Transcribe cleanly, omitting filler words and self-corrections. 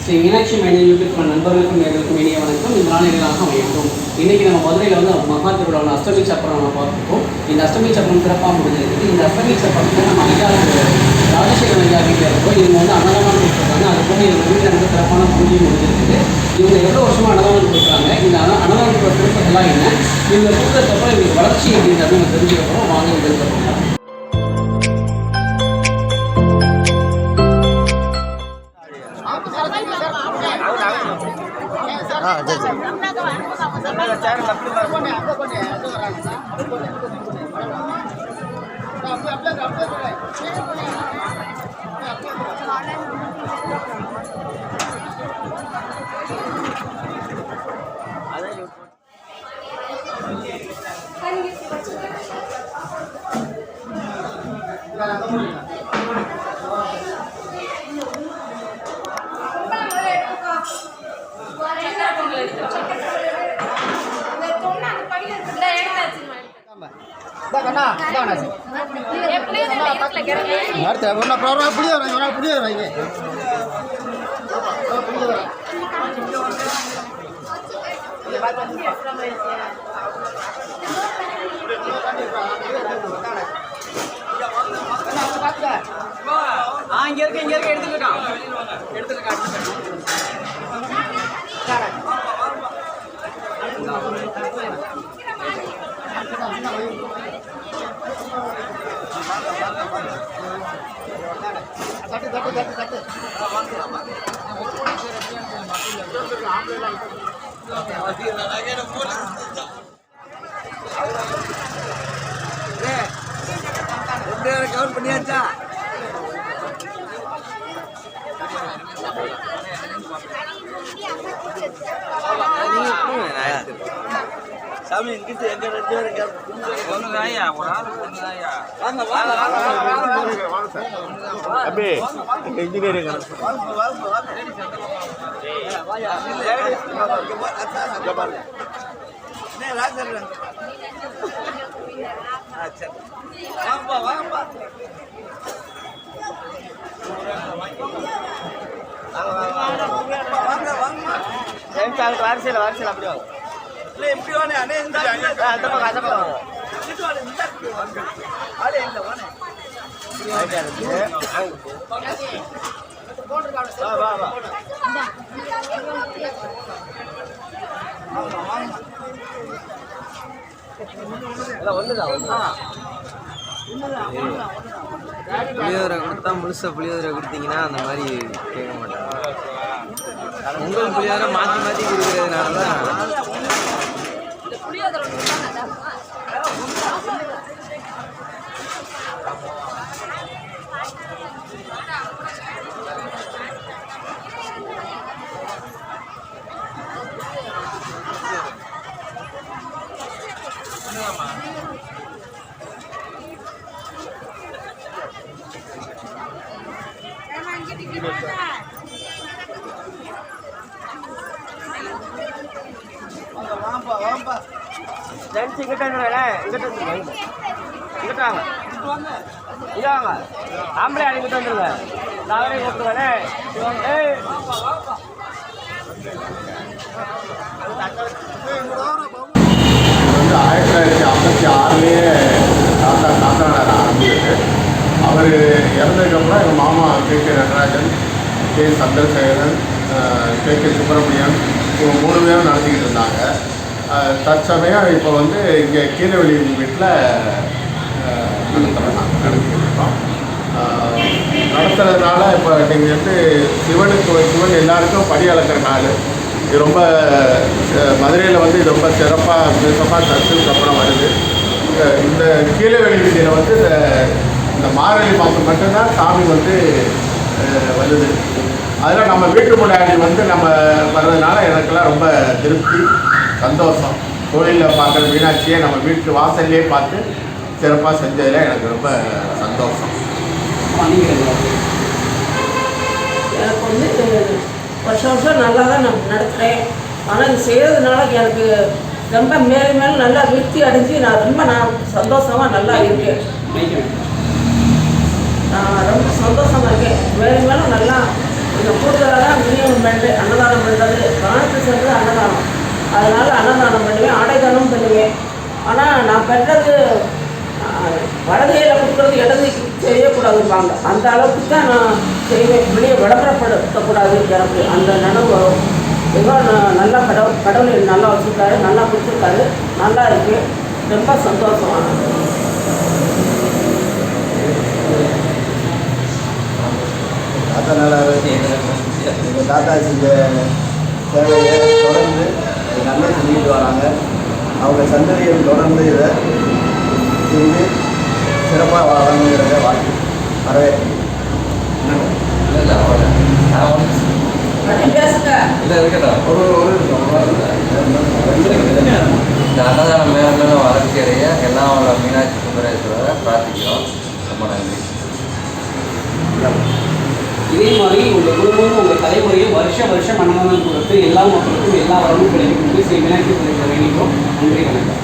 Sri Meenakshi Menon YouTube நண்பர்களுக்கும் நேர்களுக்கும் இனிய வணக்கம். இந்த நாளிலாக அமையட்டும். இன்றைக்கி நம்ம மதுரையில் வந்து மகா திருவிழாவில் அஷ்டமி சப்பரம் நம்ம பார்த்துருக்கோம். இந்த அஷ்டமி சப்பரம் சிறப்பாக முடிஞ்சிருக்குது. இந்த அஷ்டமி சப்பரத்தில் நம்ம ஐயா ராஜசேகரன் ஐயா வீட்டில் இருக்கோம். இவங்க வந்து அன்னதானம் கொடுத்துருக்காங்க. அது போக எங்கள் வீட்டில் இருந்து சிறப்பான பூஜை முடிஞ்சிருக்குது. இவங்க எவ்வளோ வருஷமாக அன்னதானம் கொடுக்குறாங்க, இந்த அன்னதானத்தோட சிறப்பெல்லாம் என்ன, இவங்க கொடுத்ததுக்கப்புறம் இவங்களுக்கு வளர்ச்சி அப்படின்றத நம்ம தெரிஞ்சுக்கிறோம். வாங்க தெரிஞ்சுக்கிறோம். இங்க இருக்க எடுத்துக்கிட்டான் கவர் பண்ணியாச்சா? சாமி எங்கிட்ட எங்க ரெண்டு பேரும் ஒண்ணுதாயா, ஒரு ஆள் ஒண்ணுதாயா. வாங்க வாங்க அபி இன்ஜினியரிங் வாங்கப்பா வாங்கப்பா. வாரிசையில் வாரிசையில் அப்படி வாங்க. இல்லை எப்படி வானே அண்ணே இந்த அந்த பக்கம் அந்த பக்கம் வாங்க. வா வா புளியோதரை கொடுத்தா முழுசா புளியோதரை கொடுத்தீங்கன்னா அந்த மாதிரி கேட்க மாட்டாங்க. உங்கள் புளியோதரை மாற்றி மாற்றி கொடுக்குறதுனால தான் ஆம்பளை அடிக்கிட்டு வந்துருங்க. நாவரே கூப்பிடுவானே. 1956 தாத்தா ஆரம்பிச்சது. அவர் இறந்ததுக்கப்புறம் எங்கள் மாமா K Natarajan, K Chandrasekaran, K Subramanian இவங்க 3 பேரும் நடத்திக்கிட்டு இருந்தாங்க. தற்சமயம் இப்போ வந்து இங்கே கீழவெளி வீட்டில் நடத்திக்கிட்டு இருக்கோம். நடத்துறதுனால இப்போ நீங்கள் வந்து சிவன் எல்லாருக்கும் படி அளக்கிற நாள். இது ரொம்ப மதுரையில் வந்து இது ரொம்ப சிறப்பாக விசேஷமாக தரிசனத்துக்கு அப்புறம் வருது. இந்த கீழவெளி வீதியில் வந்து இந்த மார்கழி மாதம் மட்டும்தான் சாமி வந்து வருது. அதில் நம்ம வீட்டு முன்னாடி வந்து நம்ம வர்றதுனால எனக்கெல்லாம் ரொம்ப திருப்தி, சந்தோஷம். கோயிலில் பார்க்குற மீனாட்சியை நம்ம வீட்டு வாசல்லையே பார்த்து சிறப்பாக செஞ்சதில் எனக்கு ரொம்ப சந்தோஷம். எனக்கு வந்து வருஷம் நல்லா தான் நான் நடத்துகிறேன். ஆனால் இது செய்கிறதுனால எனக்கு ரொம்ப மேலும் மேலும் நல்லா விருத்தி அடைஞ்சு நான் சந்தோஷமாக நல்லா இருக்கேன். நான் ரொம்ப சந்தோஷமாக இருக்கேன். மேலும் மேலும் நல்லா இந்த கூடுதலாக தான் அன்னதானம் பண்ணுறது காலத்து சென்று அன்னதானம். அதனால் அன்னதானம் பண்ணுவேன், ஆடைதானம் பண்ணுவேன். ஆனால் நான் பெற்றது வலதையில் கொடுக்குறது இடது செய்யக்கூடாதுப்பாங்க. அந்த அளவுக்கு தான் நான் செய்வேன். வெளியே விளம்பரப்படுத்தக்கூடாது. எனக்கு அந்த நினைவு வரும். ஏதோ நல்லா கடவுள் நல்லா வச்சுருக்காரு, நல்லா கொடுத்துருக்காரு, நல்லா இருக்குது. ரொம்ப சந்தோஷமானது. அதனால் எங்கள் தாத்தா செஞ்ச சேவையை தொடர்ந்து எங்கள் அண்ணன் செஞ்சுட்டு வராங்க. அவங்க சந்ததிகள் தொடர்ந்து இதை செஞ்சு சிறப்பாக வழங்குகிறத வாழ்க்கை வரவேற்கிறேன். இந்த அன்னதானம் மேலும் மேலும் வளர்ச்சி அடைய எல்லாம் அவங்கள மீனாட்சி சுந்தரேஸ்வரரை பிரார்த்திக்கிறோம். ரொம்ப நன்றி. இதே மாதிரி உங்கள் குடும்பமும் உங்கள் தலைமுறையும் வருஷம் அன்னதானம் கொடுத்து எல்லா மக்களுக்கும் எல்லா வரமும் கிடைக்கும் ஸ்ரீ மீனாட்சி சுந்தரேஸ்வரர் வேண்டிக்கிறோம். நன்றி, வணக்கம்.